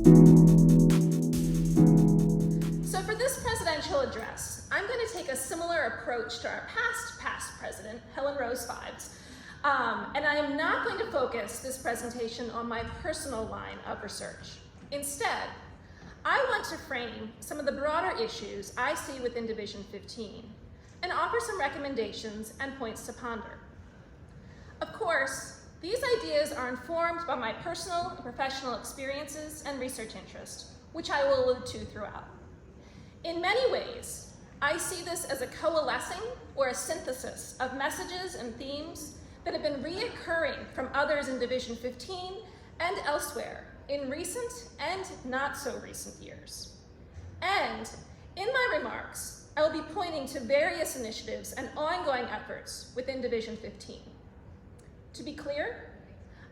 So for this presidential address, I'm going to take a similar approach to our past president, Helen Rose Fives, and I am not going to focus this presentation on my personal line of research. Instead, I want to frame some of the broader issues I see within Division 15 and offer some recommendations and points to ponder. Of course, these ideas are informed by my personal and professional experiences and research interest, which I will allude to throughout. In many ways, I see this as a coalescing or a synthesis of messages and themes that have been reoccurring from others in Division 15 and elsewhere in recent and not so recent years. And in my remarks, I will be pointing to various initiatives and ongoing efforts within Division 15. To be clear,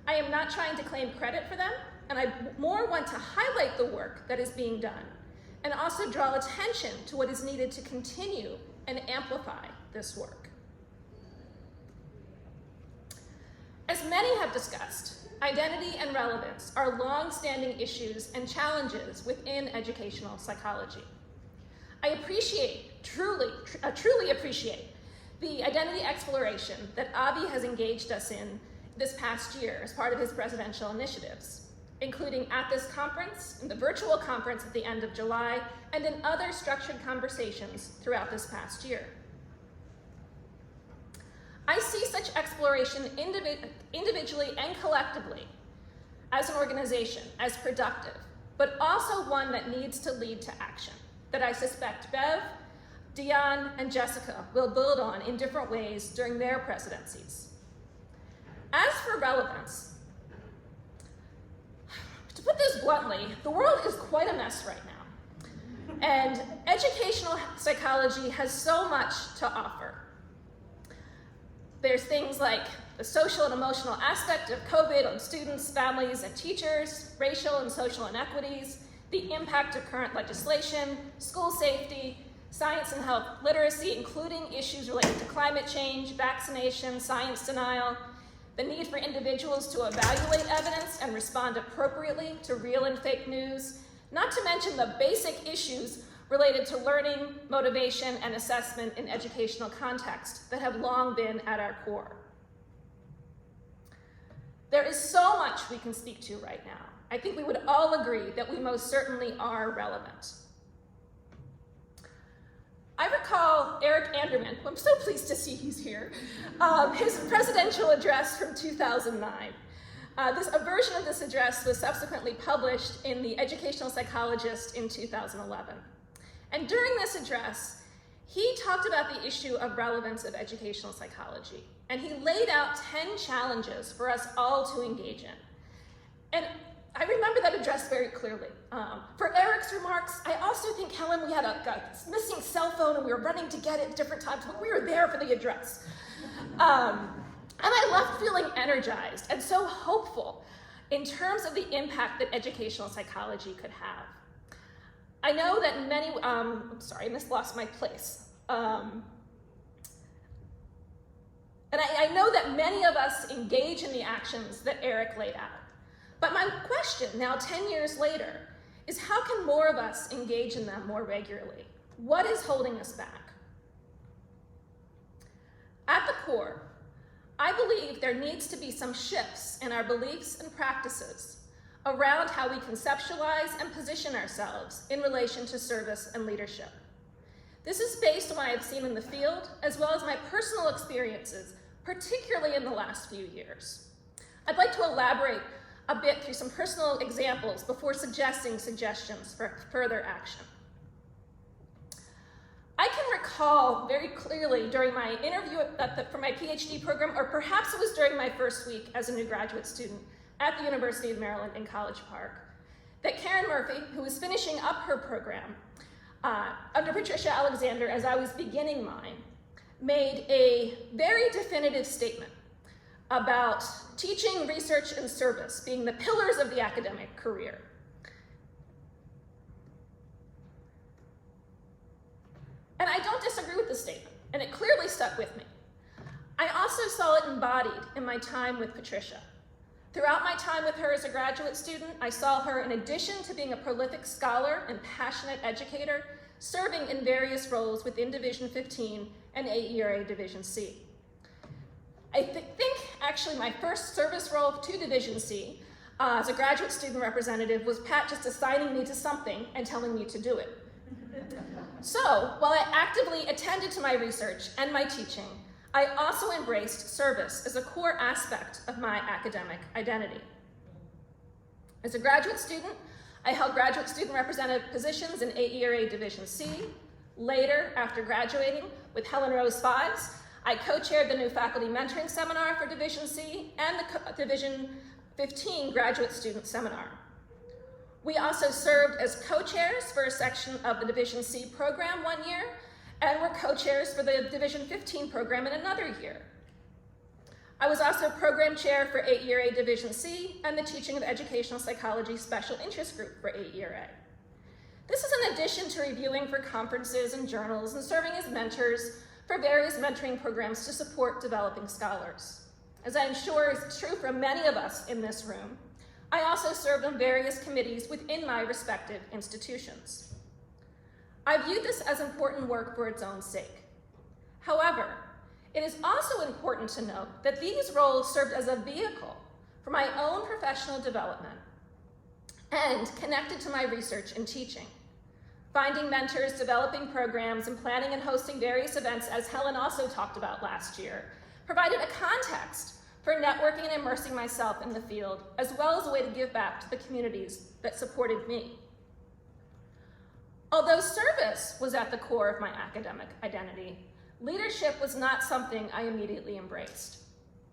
I am not trying to claim credit for them, and I more want to highlight the work that is being done and also draw attention to what is needed to continue and amplify this work. As many have discussed, identity and relevance are long-standing issues and challenges within educational psychology. I truly appreciate the identity exploration that Avi has engaged us in this past year as part of his presidential initiatives, including at this conference, in the virtual conference at the end of July, and in other structured conversations throughout this past year. I see such exploration individually and collectively as an organization, as productive, but also one that needs to lead to action, that I suspect Bev, Dion, and Jessica will build on in different ways during their presidencies. As for relevance, to put this bluntly, the world is quite a mess right now, and educational psychology has so much to offer. There's things like the social and emotional aspect of COVID on students, families, and teachers, racial and social inequities, the impact of current legislation, school safety, science and health literacy, including issues related to climate change, vaccination, science denial, the need for individuals to evaluate evidence and respond appropriately to real and fake news, not to mention the basic issues related to learning, motivation, and assessment in educational context that have long been at our core. There is so much we can speak to right now. I think we would all agree that we most certainly are relevant. I recall Eric Anderman, who I'm so pleased to see he's here, his presidential address from 2009. A version of this address was subsequently published in The Educational Psychologist in 2011. And during this address, he talked about the issue of relevance of educational psychology, and he laid out 10 challenges for us all to engage in. And I remember that address very clearly. For Eric's remarks, I also think, Helen, we had a missing cell phone and we were running to get it at different times, but we were there for the address. And I left feeling energized and so hopeful in terms of the impact that educational psychology could have. I know that many, I'm sorry, I mislost my place. And I know that many of us engage in the actions that Eric laid out. But my question now, 10 years later, is how can more of us engage in them more regularly? What is holding us back? At the core, I believe there needs to be some shifts in our beliefs and practices around how we conceptualize and position ourselves in relation to service and leadership. This is based on what I've seen in the field, as well as my personal experiences, particularly in the last few years. I'd like to elaborate a bit through some personal examples before suggesting suggestions for further action. I can recall very clearly during my interview for my PhD program, or perhaps it was during my first week as a new graduate student at the University of Maryland in College Park, that Karen Murphy, who was finishing up her program under Patricia Alexander as I was beginning mine, made a very definitive statement about teaching, research, and service being the pillars of the academic career. And I don't disagree with the statement, and it clearly stuck with me. I also saw it embodied in my time with Patricia. Throughout my time with her as a graduate student, I saw her, in addition to being a prolific scholar and passionate educator, serving in various roles within Division 15 and AERA Division C. I think actually my first service role to Division C as a graduate student representative was Pat just assigning me to something and telling me to do it. So while I actively attended to my research and my teaching, I also embraced service as a core aspect of my academic identity. As a graduate student, I held graduate student representative positions in AERA Division C. Later, after graduating with Helen Rose Fives, I co-chaired the new faculty mentoring seminar for Division C and the Division 15 graduate student seminar. We also served as co-chairs for a section of the Division C program one year, and were co-chairs for the Division 15 program in another year. I was also program chair for AERA Division C and the Teaching of Educational Psychology Special Interest Group for AERA. This is in addition to reviewing for conferences and journals and serving as mentors for various mentoring programs to support developing scholars. As I'm sure is true for many of us in this room, I also served on various committees within my respective institutions. I viewed this as important work for its own sake. However, it is also important to note that these roles served as a vehicle for my own professional development and connected to my research and teaching. Finding mentors, developing programs, and planning and hosting various events, as Helen also talked about last year, provided a context for networking and immersing myself in the field, as well as a way to give back to the communities that supported me. Although service was at the core of my academic identity, leadership was not something I immediately embraced.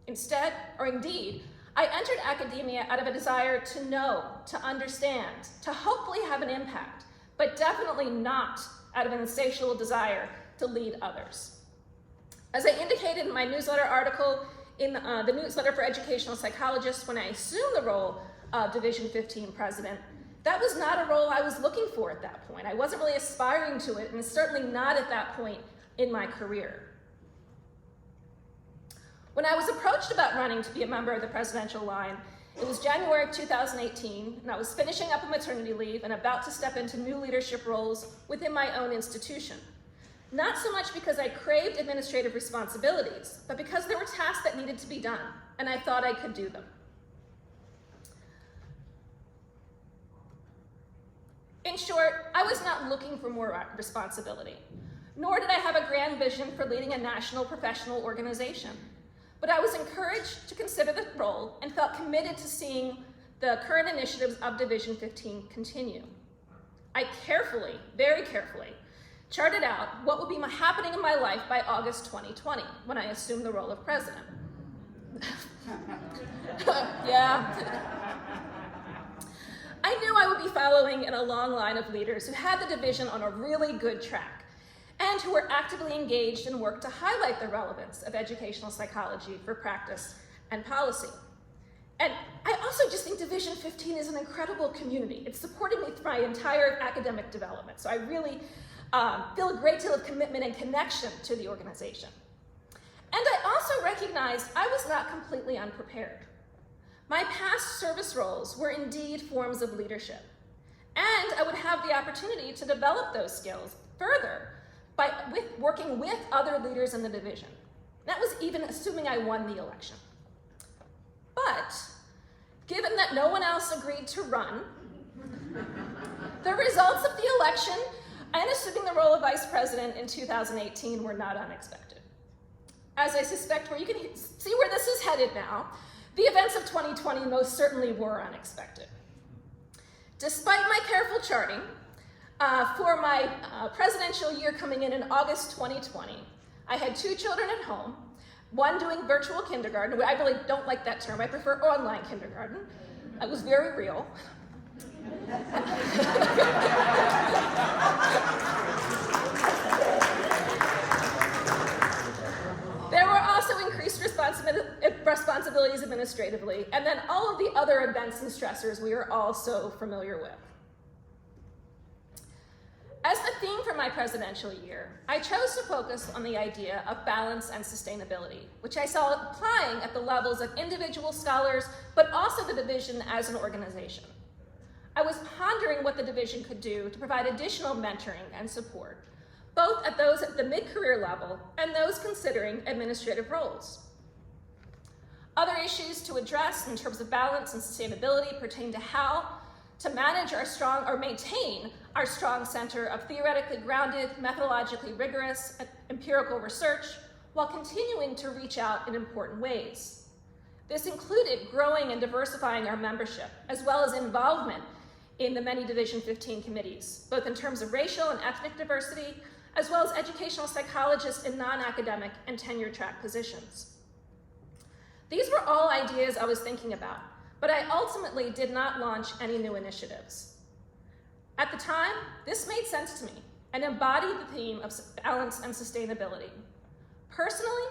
Instead, or indeed, I entered academia out of a desire to know, to understand, to hopefully have an impact, but definitely not out of an insatiable desire to lead others. As I indicated in my newsletter article in the newsletter for educational psychologists when I assumed the role of Division 15 president, that was not a role I was looking for at that point. I wasn't really aspiring to it, and certainly not at that point in my career. When I was approached about running to be a member of the presidential line, it was January of 2018, and I was finishing up a maternity leave and about to step into new leadership roles within my own institution. Not so much because I craved administrative responsibilities, but because there were tasks that needed to be done, and I thought I could do them. In short, I was not looking for more responsibility, nor did I have a grand vision for leading a national professional organization. But I was encouraged to consider the role and felt committed to seeing the current initiatives of Division 15 continue. I carefully, very carefully, charted out what would be happening in my life by August 2020, when I assumed the role of president. Yeah. I knew I would be following in a long line of leaders who had the division on a really good track and who were actively engaged in work to highlight the relevance of educational psychology for practice and policy. And I also just think Division 15 is an incredible community. It's supported me through my entire academic development, so I really feel a great deal of commitment and connection to the organization. And I also recognized I was not completely unprepared. My past service roles were indeed forms of leadership, and I would have the opportunity to develop those skills further by working with other leaders in the division. That was even assuming I won the election. But given that no one else agreed to run, the results of the election and assuming the role of vice president in 2018 were not unexpected. As I suspect, where you can see where this is headed now, the events of 2020 most certainly were unexpected. Despite my careful charting, for my presidential year coming in August 2020, I had 2 children at home, one doing virtual kindergarten. I really don't like that term. I prefer online kindergarten. It was very real. There were also increased responsibilities administratively, and then all of the other events and stressors we are all so familiar with. As the theme for my presidential year, I chose to focus on the idea of balance and sustainability, which I saw applying at the levels of individual scholars, but also the division as an organization. I was pondering what the division could do to provide additional mentoring and support, both at those at the mid-career level and those considering administrative roles. Other issues to address in terms of balance and sustainability pertain to how to manage our strong, or maintain our strong center of theoretically grounded, methodologically rigorous, empirical research, while continuing to reach out in important ways. This included growing and diversifying our membership, as well as involvement in the many Division 15 committees, both in terms of racial and ethnic diversity, as well as educational psychologists in non-academic and tenure-track positions. These were all ideas I was thinking about, but I ultimately did not launch any new initiatives. At the time, this made sense to me and embodied the theme of balance and sustainability. Personally,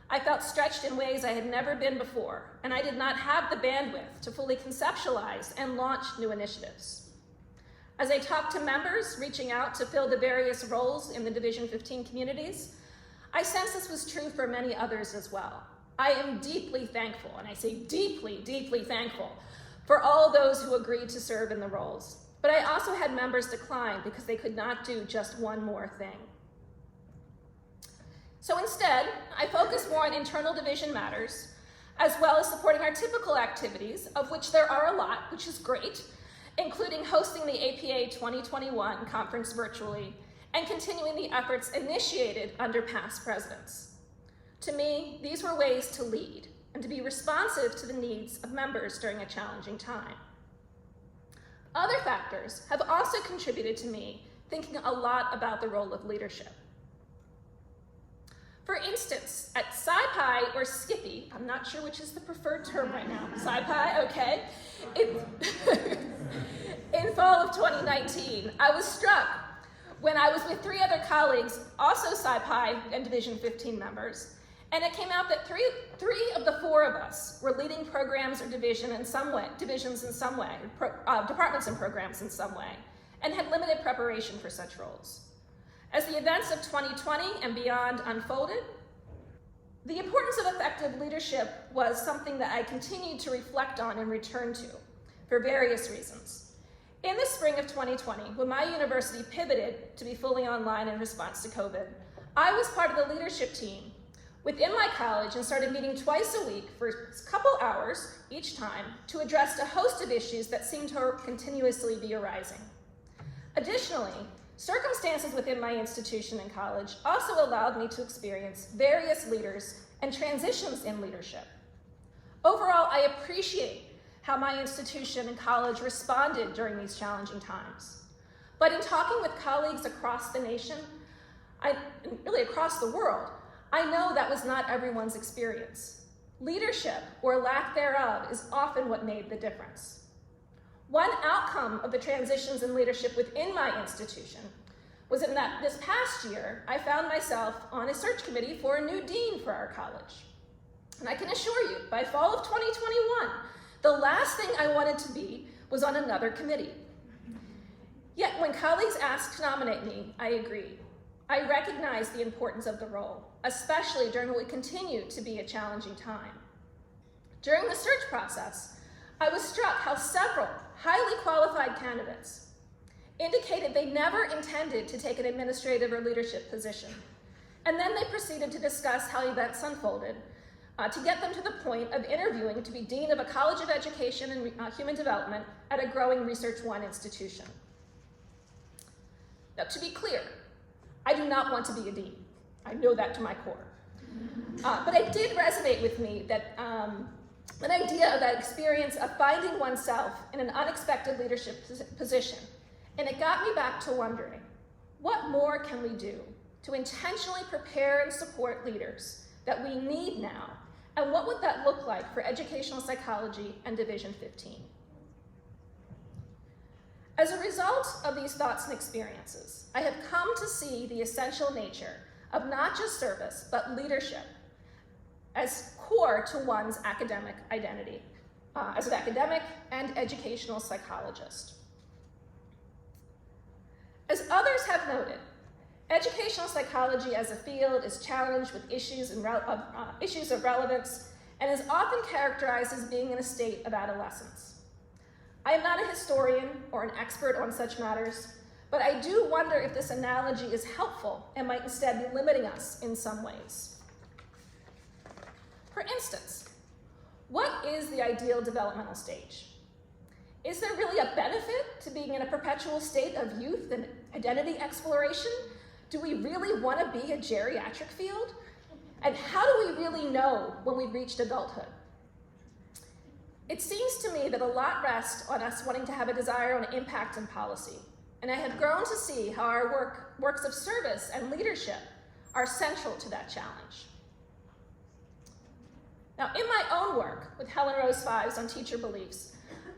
I felt stretched in ways I had never been before, and I did not have the bandwidth to fully conceptualize and launch new initiatives. As I talked to members reaching out to fill the various roles in the Division 15 communities, I sense this was true for many others as well. I am deeply thankful, and I say deeply, deeply thankful, for all those who agreed to serve in the roles. But I also had members decline because they could not do just one more thing. So instead, I focused more on internal division matters, as well as supporting our typical activities, of which there are a lot, which is great, including hosting the APA 2021 conference virtually and continuing the efforts initiated under past presidents. To me, these were ways to lead and to be responsive to the needs of members during a challenging time. Other factors have also contributed to me thinking a lot about the role of leadership. For instance, at SciPi or Skippy, I'm not sure which is the preferred term right now, SciPi, okay. In fall of 2019, I was struck when I was with 3 other colleagues, also SciPi and Division 15 members, and it came out that three of the 4 of us were leading programs or divisions in some way, departments and programs in some way, and had limited preparation for such roles. As the events of 2020 and beyond unfolded, the importance of effective leadership was something that I continued to reflect on and return to for various reasons. In the spring of 2020, when my university pivoted to be fully online in response to COVID, I was part of the leadership team within my college and started meeting twice a week for a couple hours each time to address a host of issues that seemed to continuously be arising. Additionally, circumstances within my institution and college also allowed me to experience various leaders and transitions in leadership. Overall, I appreciate how my institution and college responded during these challenging times. But in talking with colleagues across the nation, really across the world, I know that was not everyone's experience. Leadership, or lack thereof, is often what made the difference. One outcome of the transitions in leadership within my institution was in that this past year, I found myself on a search committee for a new dean for our college. And I can assure you, by fall of 2021, the last thing I wanted to be was on another committee. Yet when colleagues asked to nominate me, I agreed. I recognized the importance of the role, especially during what would continue to be a challenging time. During the search process, I was struck how several highly qualified candidates indicated they never intended to take an administrative or leadership position. And then they proceeded to discuss how events unfolded to get them to the point of interviewing to be Dean of a College of Education and Human Development at a growing Research One institution. Now, to be clear, I do not want to be a dean. I know that to my core. But it did resonate with me that an idea of that experience of finding oneself in an unexpected leadership position. And it got me back to wondering, what more can we do to intentionally prepare and support leaders that we need now? And what would that look like for educational psychology and Division 15? As a result of these thoughts and experiences, I have come to see the essential nature of not just service, but leadership as core to one's academic identity, as an academic and educational psychologist. As others have noted, educational psychology as a field is challenged with issues of relevance and is often characterized as being in a state of adolescence. I am not a historian or an expert on such matters, but I do wonder if this analogy is helpful and might instead be limiting us in some ways. For instance, what is the ideal developmental stage? Is there really a benefit to being in a perpetual state of youth and identity exploration? Do we really want to be a geriatric field? And how do we really know when we've reached adulthood? It seems to me that a lot rests on us wanting to have a desire on impact and policy. And I have grown to see how our works of service and leadership are central to that challenge. Now, in my own work with Helen Rose Fives on teacher beliefs,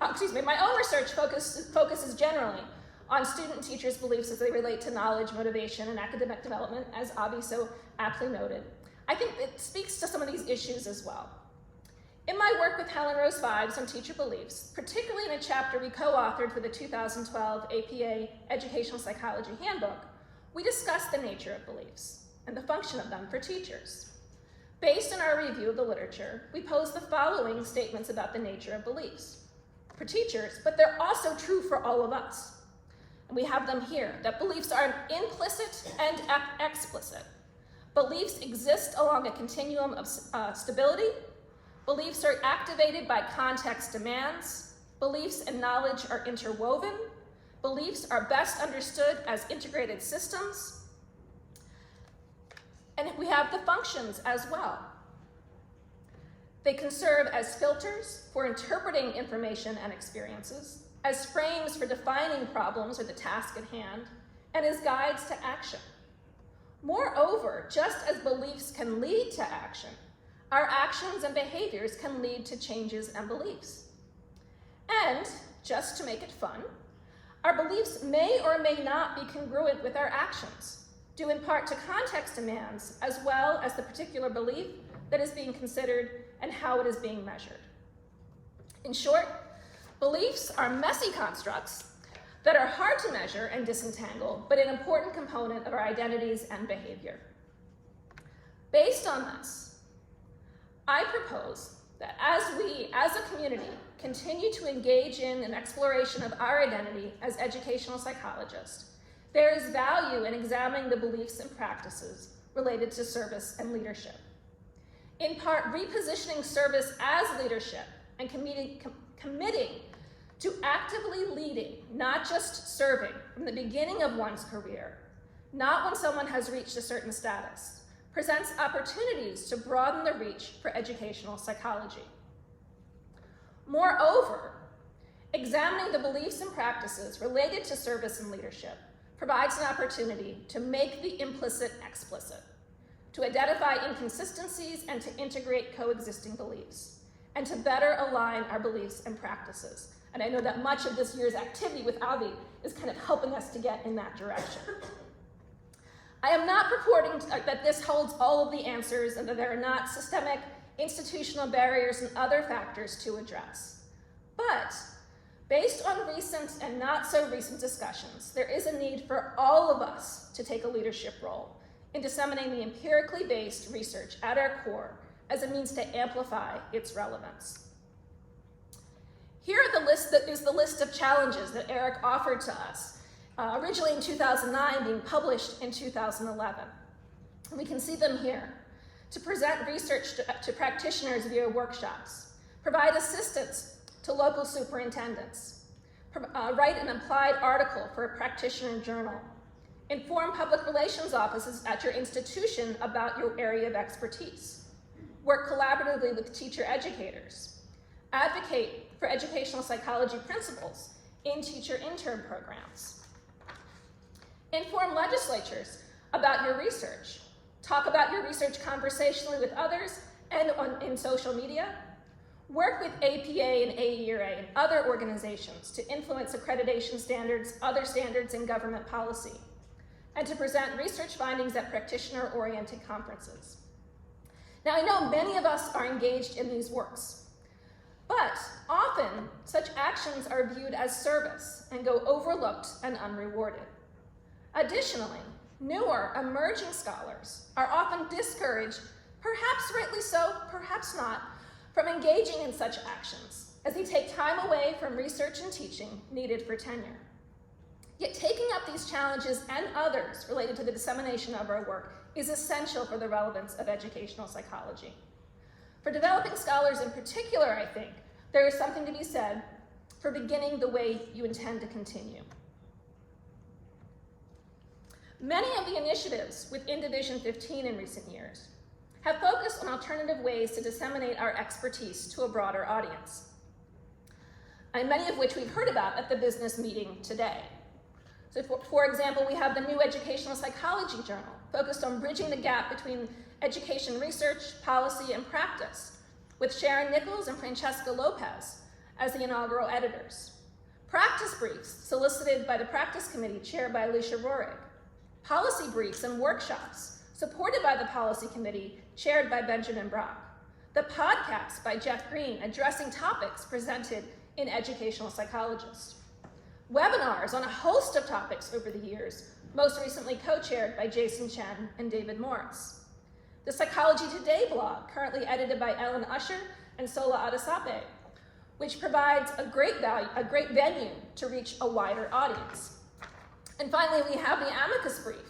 my own research focuses generally on student and teachers' beliefs as they relate to knowledge, motivation, and academic development, as Avi so aptly noted. I think it speaks to some of these issues as well. In my work with Helen Rose Fives on teacher beliefs, particularly in a chapter we co-authored for the 2012 APA Educational Psychology Handbook, we discussed the nature of beliefs and the function of them for teachers. Based on our review of the literature, we posed the following statements about the nature of beliefs for teachers, but they're also true for all of us. And we have them here, that beliefs are implicit and explicit. Beliefs exist along a continuum of stability. Beliefs are activated by context demands. Beliefs and knowledge are interwoven. Beliefs are best understood as integrated systems. And we have the functions as well. They can serve as filters for interpreting information and experiences, as frames for defining problems or the task at hand, and as guides to action. Moreover, just as beliefs can lead to action, our actions and behaviors can lead to changes and beliefs. And, just to make it fun, our beliefs may or may not be congruent with our actions, due in part to context demands, as well as the particular belief that is being considered and how it is being measured. In short, beliefs are messy constructs that are hard to measure and disentangle, but an important component of our identities and behavior. Based on this, I propose that as we, as a community, continue to engage in an exploration of our identity as educational psychologists, there is value in examining the beliefs and practices related to service and leadership. In part, repositioning service as leadership and committing to actively leading, not just serving, from the beginning of one's career, not when someone has reached a certain status, presents opportunities to broaden the reach for educational psychology. Moreover, examining the beliefs and practices related to service and leadership provides an opportunity to make the implicit explicit, to identify inconsistencies and to integrate coexisting beliefs, and to better align our beliefs and practices. And I know that much of this year's activity with Avi is kind of helping us to get in that direction. I am not purporting that this holds all of the answers and that there are not systemic institutional barriers and other factors to address. But based on recent and not so recent discussions, there is a need for all of us to take a leadership role in disseminating the empirically based research at our core as a means to amplify its relevance. Here is the list of challenges that Eric offered to us, originally in 2009, being published in 2011. And we can see them here. To present research to practitioners via workshops, provide assistance to local superintendents, write an applied article for a practitioner journal, inform public relations offices at your institution about your area of expertise, work collaboratively with teacher educators, advocate for educational psychology principles in teacher intern programs, inform legislatures about your research, talk about your research conversationally with others and in social media, work with APA and AERA and other organizations to influence accreditation standards, other standards in government policy, and to present research findings at practitioner-oriented conferences. Now, I know many of us are engaged in these works, but often such actions are viewed as service and go overlooked and unrewarded. Additionally, newer, emerging scholars are often discouraged, perhaps rightly so, perhaps not, from engaging in such actions, as they take time away from research and teaching needed for tenure. Yet taking up these challenges and others related to the dissemination of our work is essential for the relevance of educational psychology. For developing scholars in particular, I think, there is something to be said for beginning the way you intend to continue. Many of the initiatives within Division 15 in recent years have focused on alternative ways to disseminate our expertise to a broader audience, and many of which we've heard about at the business meeting today. So for example, we have the new Educational Psychology Journal, focused on bridging the gap between education research, policy, and practice, with Sharon Nichols and Francesca Lopez as the inaugural editors. Practice briefs solicited by the Practice Committee chaired by Alicia Roehrig. Policy briefs and workshops supported by the Policy Committee chaired by Benjamin Brock. The podcast by Jeff Green addressing topics presented in Educational Psychologist. Webinars on a host of topics over the years, most recently co-chaired by Jason Chen and David Morris. The Psychology Today blog, currently edited by Ellen Usher and Sola Adesape, which provides a great venue to reach a wider audience. And finally, we have the amicus brief,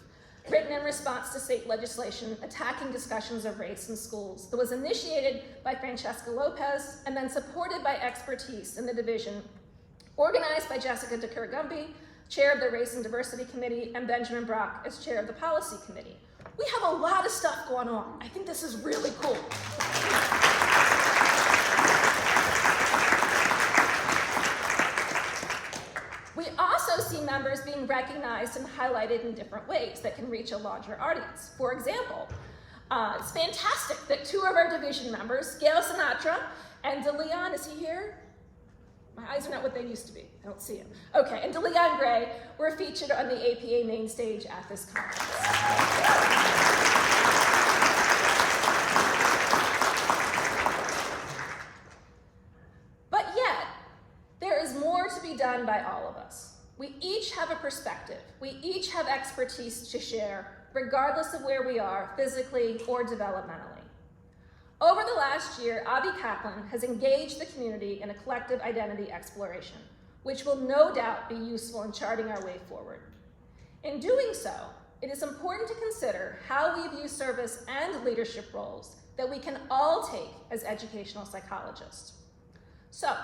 written in response to state legislation attacking discussions of race in schools, that was initiated by Francesca Lopez and then supported by expertise in the division, organized by Jessica DeCurr-Gumby, chair of the Race and Diversity Committee, and Benjamin Brock as chair of the Policy Committee. We have a lot of stuff going on. I think this is really cool. We also see members being recognized and highlighted in different ways that can reach a larger audience. For example, it's fantastic that two of our division members, Gail Sinatra and DeLeon, is he here? My eyes are not what they used to be. I don't see him. Okay, and DeLeon Gray were featured on the APA main stage at this conference. But yet, there is more to be done by all of us. We each have a perspective. We each have expertise to share, regardless of where we are, physically or developmentally. Over the last year, Avi Kaplan has engaged the community in a collective identity exploration, which will no doubt be useful in charting our way forward. In doing so, it is important to consider how we view service and leadership roles that we can all take as educational psychologists. So,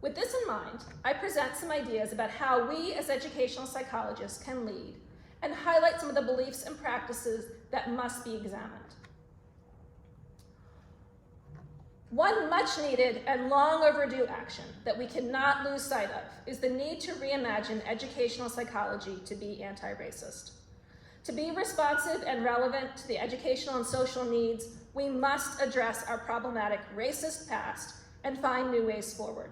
with this in mind, I present some ideas about how we as educational psychologists can lead and highlight some of the beliefs and practices that must be examined. One much needed and long overdue action that we cannot lose sight of is the need to reimagine educational psychology to be anti-racist. To be responsive and relevant to the educational and social needs, we must address our problematic racist past and find new ways forward.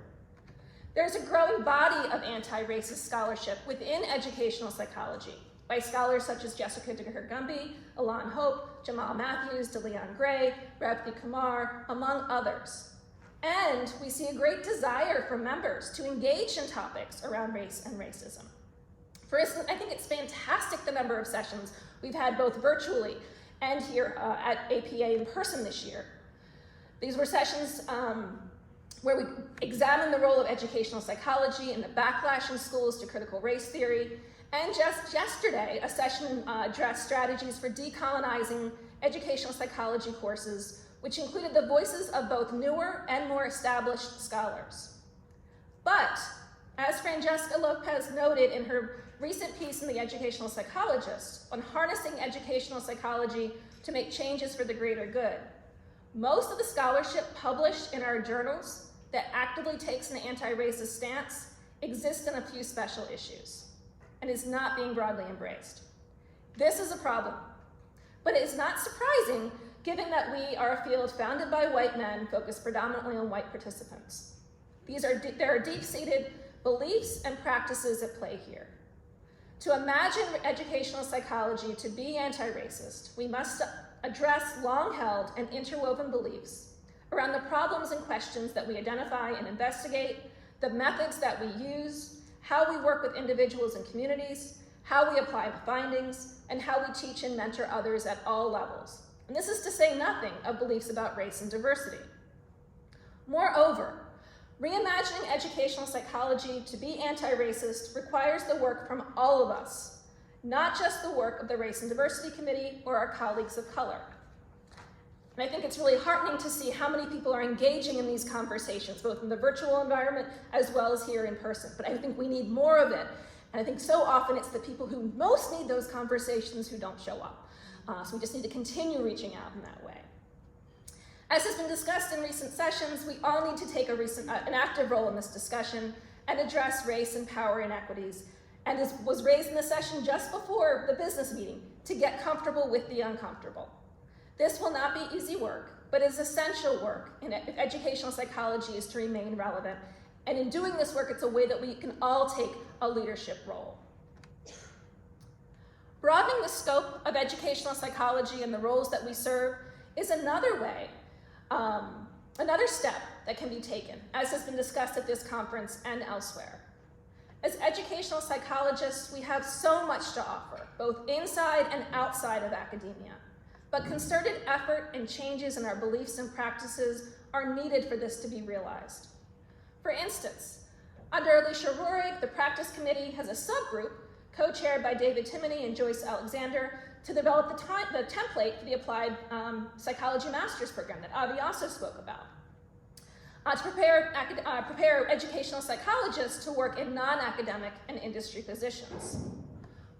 There's a growing body of anti-racist scholarship within educational psychology by scholars such as Jessica DeCurr-Gumby, Alon Hope, Jamal Matthews, DeLeon Gray, Revati Kumar, among others. And we see a great desire from members to engage in topics around race and racism. For instance, I think it's fantastic the number of sessions we've had both virtually and here at APA in person this year. These were sessions where we examined the role of educational psychology and the backlash in schools to critical race theory. And just yesterday, a session addressed strategies for decolonizing educational psychology courses, which included the voices of both newer and more established scholars. But, as Francesca Lopez noted in her recent piece in the Educational Psychologist on harnessing educational psychology to make changes for the greater good, most of the scholarship published in our journals that actively takes an anti-racist stance exists in a few special issues and is not being broadly embraced. This is a problem, but it is not surprising given that we are a field founded by white men focused predominantly on white participants. There are deep-seated beliefs and practices at play here. To imagine educational psychology to be anti-racist, we must address long-held and interwoven beliefs around the problems and questions that we identify and investigate, the methods that we use, how we work with individuals and communities, how we apply the findings, and how we teach and mentor others at all levels. And this is to say nothing of beliefs about race and diversity. Moreover, reimagining educational psychology to be anti-racist requires the work from all of us, not just the work of the Race and Diversity Committee or our colleagues of color. And I think it's really heartening to see how many people are engaging in these conversations, both in the virtual environment as well as here in person. But I think we need more of it. And I think so often it's the people who most need those conversations who don't show up. So we just need to continue reaching out in that way. As has been discussed in recent sessions, we all need to take an active role in this discussion and address race and power inequities. And this was raised in the session just before the business meeting, to get comfortable with the uncomfortable. This will not be easy work, but is essential work if educational psychology is to remain relevant. And in doing this work, it's a way that we can all take a leadership role. Broadening the scope of educational psychology and the roles that we serve is another way, another step that can be taken, as has been discussed at this conference and elsewhere. As educational psychologists, we have so much to offer, both inside and outside of academia. But concerted effort and changes in our beliefs and practices are needed for this to be realized. For instance, under Alicia Roehrig, the Practice Committee has a subgroup, co-chaired by David Timoney and Joyce Alexander, to develop the template for the Applied Psychology Master's Program that Avi also spoke about, to prepare educational psychologists to work in non-academic and industry positions.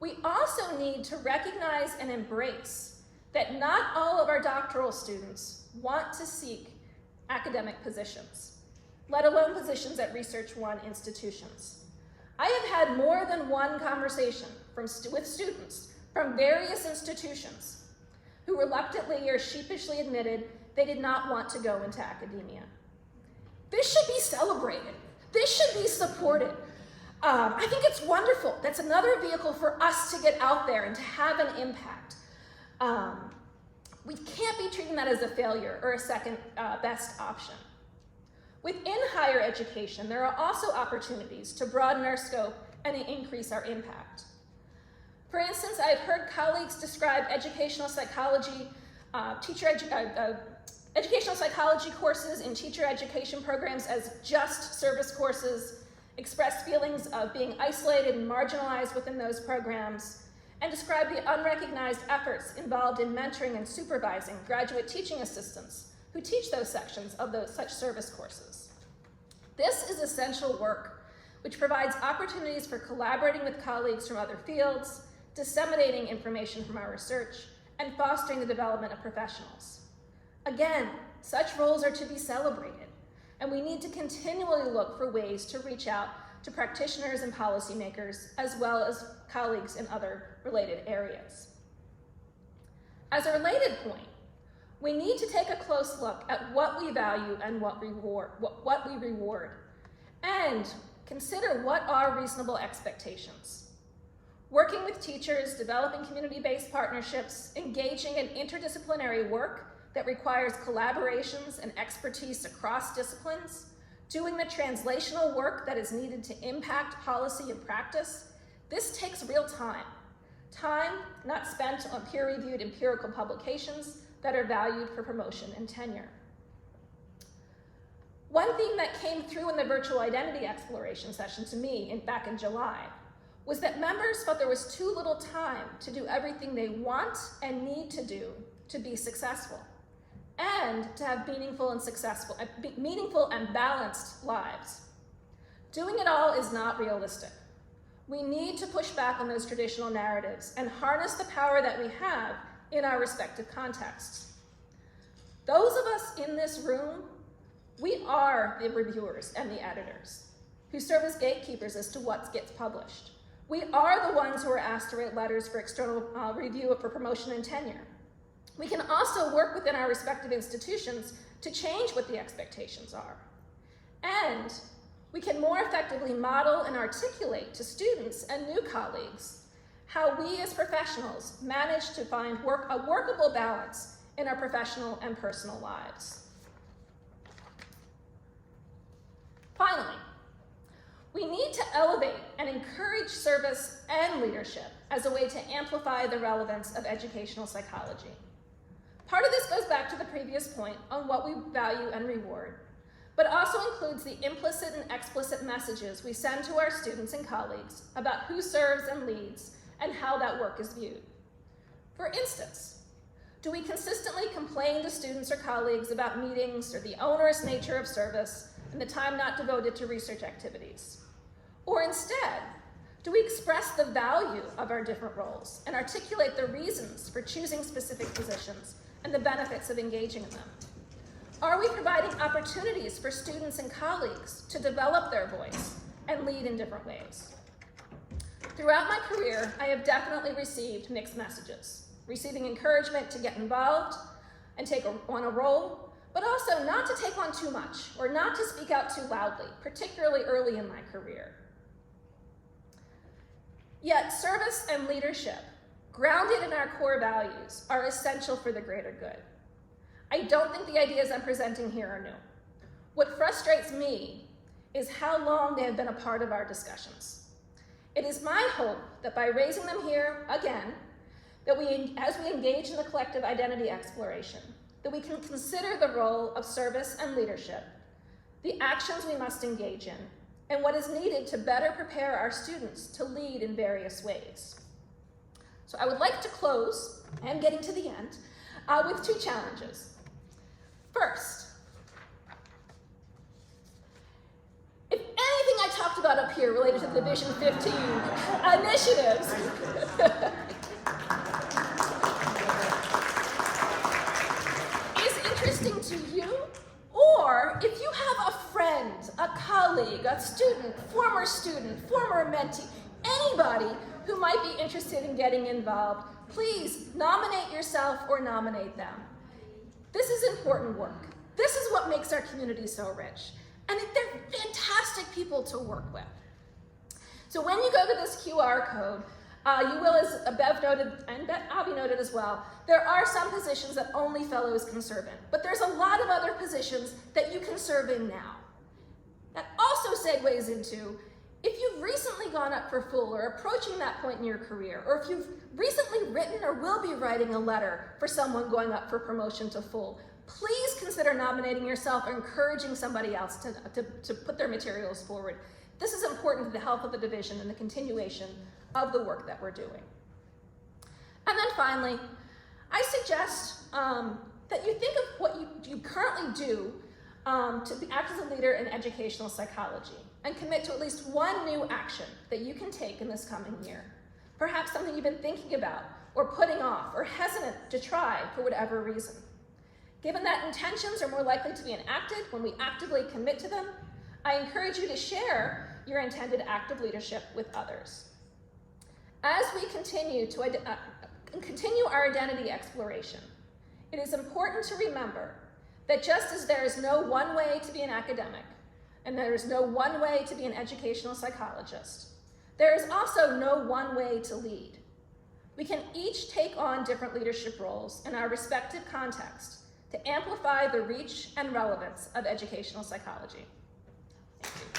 We also need to recognize and embrace that not all of our doctoral students want to seek academic positions, let alone positions at Research One institutions. I have had more than one conversation with students from various institutions who reluctantly or sheepishly admitted they did not want to go into academia. This should be celebrated. This should be supported. I think it's wonderful. That's another vehicle for us to get out there and to have an impact. We can't be treating that as a failure or a second best option. Within higher education, there are also opportunities to broaden our scope and increase our impact. For instance, I've heard colleagues describe educational psychology, educational psychology courses in teacher education programs as just service courses, express feelings of being isolated and marginalized within those programs, and describe the unrecognized efforts involved in mentoring and supervising graduate teaching assistants who teach those sections of such service courses. This is essential work, which provides opportunities for collaborating with colleagues from other fields, disseminating information from our research, and fostering the development of professionals. Again, such roles are to be celebrated, and we need to continually look for ways to reach out to practitioners and policymakers, as well as colleagues in other related areas. As a related point, we need to take a close look at what we value and what we reward, and consider what are reasonable expectations. Working with teachers, developing community-based partnerships, engaging in interdisciplinary work that requires collaborations and expertise across disciplines, doing the translational work that is needed to impact policy and practice, this takes real time. Time not spent on peer-reviewed empirical publications that are valued for promotion and tenure. One theme that came through in the virtual identity exploration session to me back in July was that members felt there was too little time to do everything they want and need to do to be successful, and to have meaningful and balanced lives. Doing it all is not realistic. We need to push back on those traditional narratives and harness the power that we have in our respective contexts. Those of us in this room, we are the reviewers and the editors who serve as gatekeepers as to what gets published. We are the ones who are asked to write letters for external review for promotion and tenure. We can also work within our respective institutions to change what the expectations are. And we can more effectively model and articulate to students and new colleagues how we as professionals manage to find a workable balance in our professional and personal lives. Finally, We need to elevate and encourage service and leadership as a way to amplify the relevance of educational psychology. Part of this goes back to the previous point on what we value and reward, but also includes the implicit and explicit messages we send to our students and colleagues about who serves and leads and how that work is viewed. For instance, do we consistently complain to students or colleagues about meetings or the onerous nature of service and the time not devoted to research activities? Or instead, do we express the value of our different roles and articulate the reasons for choosing specific positions and the benefits of engaging in them? Are we providing opportunities for students and colleagues to develop their voice and lead in different ways? Throughout my career, I have definitely received mixed messages, receiving encouragement to get involved and take on a role, but also not to take on too much or not to speak out too loudly, particularly early in my career. Yet service and leadership, grounded in our core values, are essential for the greater good. I don't think the ideas I'm presenting here are new. What frustrates me is how long they have been a part of our discussions. It is my hope that by raising them here again, that as we engage in the collective identity exploration, that we can consider the role of service and leadership, the actions we must engage in, and what is needed to better prepare our students to lead in various ways. So I would like to close, I am getting to the end, with two challenges. First, if anything I talked about up here related to the Vision 15 initiatives is interesting to you, or if you have a friend, a colleague, a student, former mentee, anybody who might be interested in getting involved, please nominate yourself or nominate them. This is important work. This is what makes our community so rich. And they're fantastic people to work with. So when you go to this QR code, you will, as Bev noted, and Avi noted as well, there are some positions that only fellows can serve in, but there's a lot of other positions that you can serve in now. That also segues into, if you've recently gone up for full or approaching that point in your career, or if you've recently written or will be writing a letter for someone going up for promotion to full, please consider nominating yourself or encouraging somebody else to put their materials forward. This is important to the health of the division and the continuation of the work that we're doing. And then finally, I suggest that you think of what you currently do to act as a leader in educational psychology and commit to at least one new action that you can take in this coming year. Perhaps something you've been thinking about or putting off or hesitant to try for whatever reason. Given that intentions are more likely to be enacted when we actively commit to them, I encourage you to share your intended active leadership with others. As we continue our identity exploration, it is important to remember that just as there is no one way to be an academic, and there is no one way to be an educational psychologist, there is also no one way to lead. We can each take on different leadership roles in our respective context to amplify the reach and relevance of educational psychology. Thank you.